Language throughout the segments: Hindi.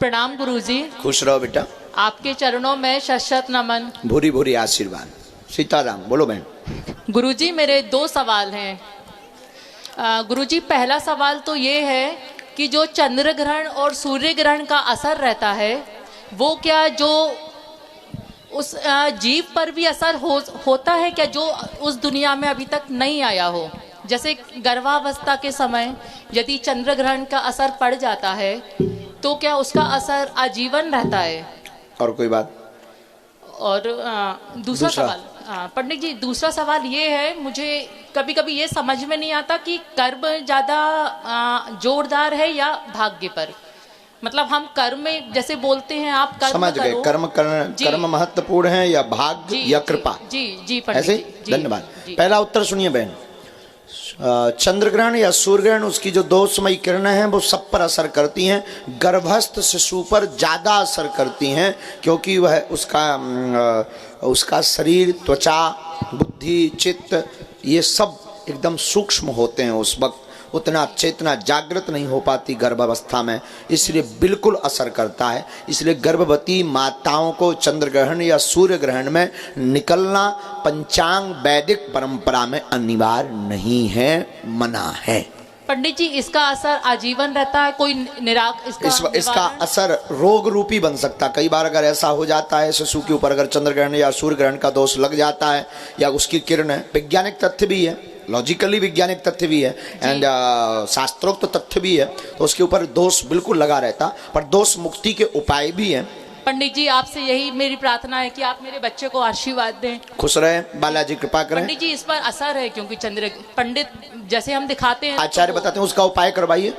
प्रणाम गुरुजी। खुश रहो बेटा। आपके चरणों में शत नमन। भूरी भूरी आशीर्वाद। सीताराम। बोलो बहन। गुरुजी मेरे दो सवाल हैं। गुरुजी पहला सवाल तो ये है कि जो चंद्र ग्रहण और सूर्य ग्रहण का असर रहता है वो क्या जो उस जीव पर भी असर होता है क्या, जो उस दुनिया में अभी तक नहीं आया हो? जैसे गर्भावस्था के समय यदि चंद्र ग्रहण का असर पड़ जाता है तो क्या उसका असर आजीवन रहता है? और कोई बात? और दूसरा सवाल पंडित जी, दूसरा सवाल ये है, मुझे कभी कभी ये समझ में नहीं आता कि कर्म ज़्यादा जोरदार है या भाग्य पर। मतलब हम कर्म में जैसे बोलते हैं आप कर्म समझ गए। कर्म महत्वपूर्ण है या भाग्य या कृपा? जी जी पंडित ऐसे जी। धन्यवाद। पहला उत्तर सुनिए बहन। चंद्र ग्रहण या सूर्य ग्रहण, उसकी जो दोषमयी किरणें हैं वो सब पर असर करती हैं। गर्भस्थ शिशु पर ज़्यादा असर करती हैं क्योंकि वह उसका शरीर, त्वचा, बुद्धि, चित्त ये सब एकदम सूक्ष्म होते हैं। उस वक्त उतना चेतना जागृत नहीं हो पाती गर्भावस्था में, इसलिए बिल्कुल असर करता है। इसलिए गर्भवती माताओं को चंद्र ग्रहण या सूर्य ग्रहण में निकलना पंचांग वैदिक परंपरा में अनिवार्य नहीं है, मना है। पंडित जी इसका असर आजीवन रहता है? कोई इसका असर रोग रूपी बन सकता है। कई बार अगर ऐसा हो जाता है शिशु के ऊपर, अगर चंद्र ग्रहण या सूर्य ग्रहण का दोष लग जाता है या उसकी किरण, वैज्ञानिक तथ्य भी है, लॉजिकली वैज्ञानिक तथ्य भी है एंड शास्त्रोक्त तथ्य भी है, तो उसके ऊपर दोष बिल्कुल लगा रहता। पर दोष मुक्ति के उपाय भी हैं। पंडित जी आपसे यही मेरी प्रार्थना है कि आप मेरे बच्चे को आशीर्वाद दें। खुश रहे, बालाजी कृपा करें। पंडित जी इस पर असर है क्योंकि चंद्र, पंडित जैसे हम दिखाते हैं, आचार्य बताते हैं उसका उपाय करवाइए।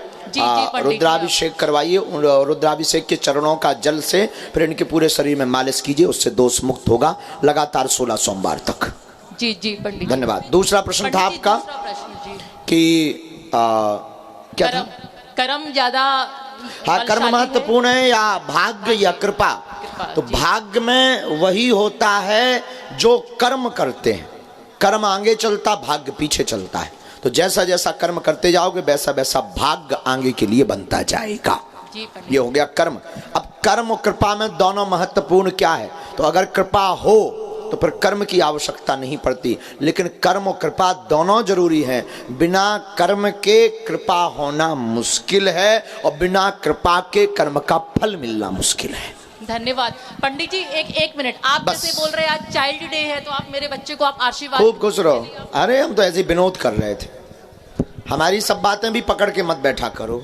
रुद्राभिषेक करवाइए। रुद्राभिषेक के चरणों का जल से फिर इनके पूरे शरीर में मालिश कीजिए, उससे दोष मुक्त होगा लगातार 16 सोमवार तक। जी जी पंडित। धन्यवाद। दूसरा प्रश्न था आपका कि क्या था? कर्म ज्यादा, हाँ, कर्म महत्वपूर्ण है या भाग्य या कृपा? तो भाग्य में वही होता है जो कर्म करते हैं। कर्म आगे चलता, भाग्य पीछे चलता है। तो जैसा जैसा कर्म करते जाओगे वैसा वैसा भाग्य आगे के लिए बनता जाएगा। ये हो गया कर्म। अब कर्म और कृपा में दोनों महत्वपूर्ण क्या है? तो अगर कृपा हो तो फिर कर्म की आवश्यकता नहीं पड़ती, लेकिन कर्म और कृपा दोनों जरूरी है। बिना कर्म के कृपा होना मुश्किल है और बिना कृपा के कर्म का फल मिलना मुश्किल है। धन्यवाद पंडित जी। एक मिनट, आप जैसे बोल रहे हैं आज चाइल्ड डे है तो आप मेरे बच्चे को आप आशीर्वाद। खूब खुश रहो। अरे हम तो ऐसे विनोद कर रहे थे, हमारी सब बातें भी पकड़ के मत बैठा करो।